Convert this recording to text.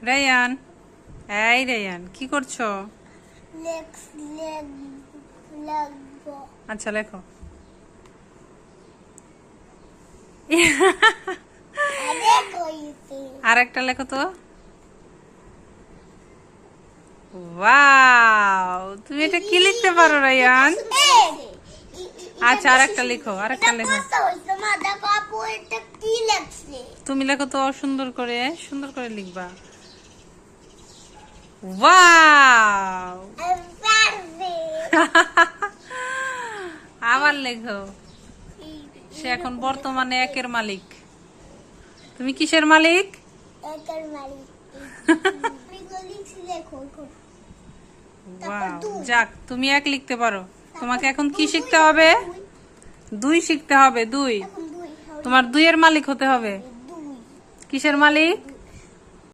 Ryan, এই Ryan, কি করছো? আচ্ছা লেখো। আর একটা লেখো তো। ওয়াও, তুমি এটা কি লিখতে পারো রায়ান? আচ্ছা আর একটা লিখো, আর একটা লেখো। তুমি লেখো তো, সুন্দর করে, সুন্দর করে লিখবা। ওয়াও। আবার লেখো। সে এখন বর্তমানে একের মালিক। তুমি কিসের মালিক? ওয়াও, যাক তুমি এক লিখতে পারো। তোমাকে এখন কি শিখতে হবে? দুই শিখতে হবে, দুই। তোমার দুইয়ের মালিক হতে হবে। কিসের মালিক?